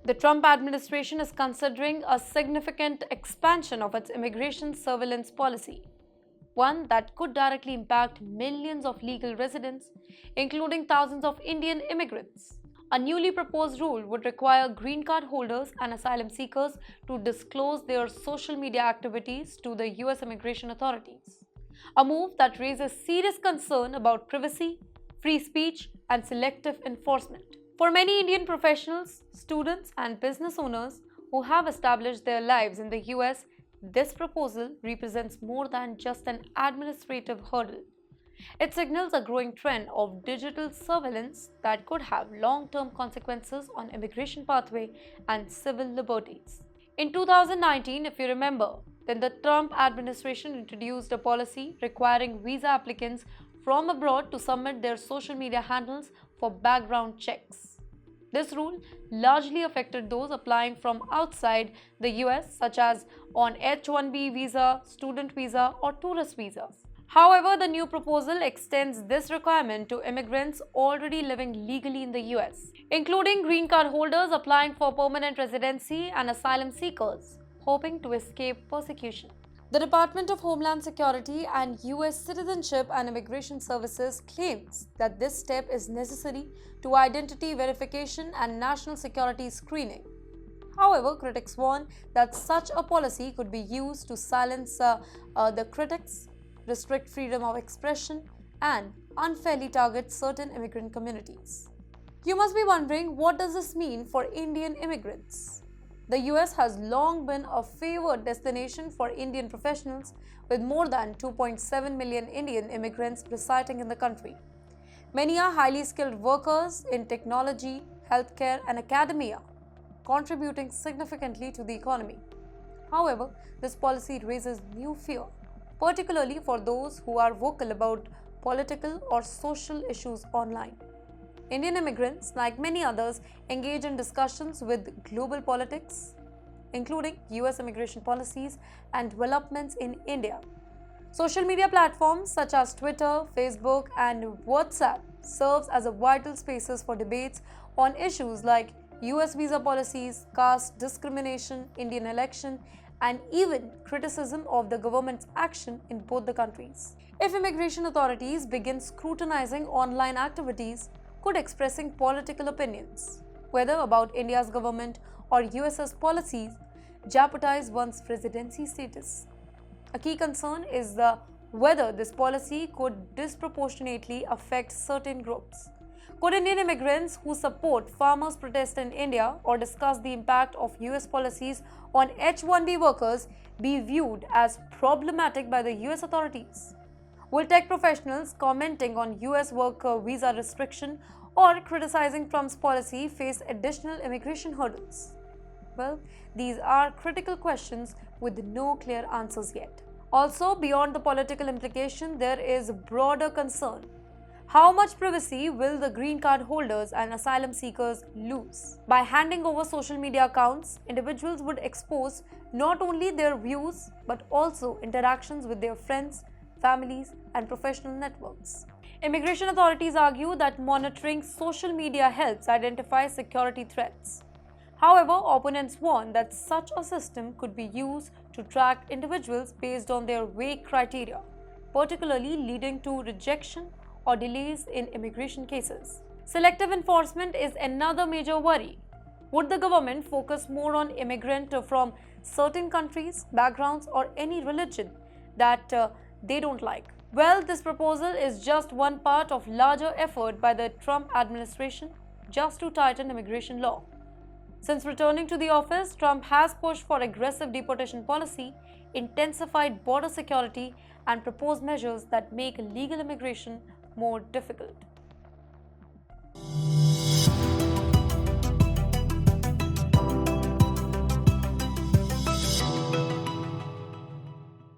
The Trump administration is considering a significant expansion of its immigration surveillance policy, one that could directly impact millions of legal residents, including thousands of Indian immigrants. A newly proposed rule would require green card holders and asylum seekers to disclose their social media activities to the US immigration authorities, a move that raises serious concern about privacy, free speech, and selective enforcement. For many Indian professionals, students, and business owners who have established their lives in the US, this proposal represents more than just an administrative hurdle. It signals a growing trend of digital surveillance that could have long-term consequences on immigration pathway and civil liberties. In 2019, if you remember, then the Trump administration introduced a policy requiring visa applicants from abroad to submit their social media handles for background checks. This rule largely affected those applying from outside the US, such as on H-1B visa, student visa, or tourist visas. However, the new proposal extends this requirement to immigrants already living legally in the US, including green card holders applying for permanent residency and asylum seekers hoping to escape persecution. The Department of Homeland Security and US Citizenship and Immigration Services claims that this step is necessary to identity verification and national security screening. However, critics warn that such a policy could be used to silence the critics, restrict freedom of expression, and unfairly target certain immigrant communities. You must be wondering, what does this mean for Indian immigrants? The US has long been a favored destination for Indian professionals, with more than 2.7 million Indian immigrants residing in the country. Many are highly skilled workers in technology, healthcare, and academia, contributing significantly to the economy. However, this policy raises new fear, particularly for those who are vocal about political or social issues online. Indian immigrants, like many others, engage in discussions with global politics, including US immigration policies and developments in India. Social media platforms such as Twitter, Facebook, and WhatsApp serves as a vital spaces for debates on issues like US visa policies, caste discrimination, Indian election, and even criticism of the government's action in both the countries. If immigration authorities begin scrutinizing online activities, could expressing political opinions, whether about India's government or US's policies, jeopardize one's residency status. A key concern is whether this policy could disproportionately affect certain groups. Could Indian immigrants who support farmers' protest in India or discuss the impact of US policies on H-1B workers be viewed as problematic by the US authorities? Will tech professionals commenting on US worker visa restriction or criticizing Trump's policy face additional immigration hurdles? Well, these are critical questions with no clear answers yet. Also, beyond the political implication, there is broader concern. How much privacy will the green card holders and asylum seekers lose? By handing over social media accounts, individuals would expose not only their views but also interactions with their friends, families, and professional networks. Immigration authorities argue that monitoring social media helps identify security threats. However, opponents warn that such a system could be used to track individuals based on their vague criteria, particularly leading to rejection or delays in immigration cases. Selective enforcement is another major worry. Would the government focus more on immigrants from certain countries, backgrounds, or any religion that they don't like? Well, this proposal is just one part of larger effort by the Trump administration just to tighten immigration law. Since returning to the office, Trump has pushed for aggressive deportation policy, intensified border security, and proposed measures that make legal immigration more difficult.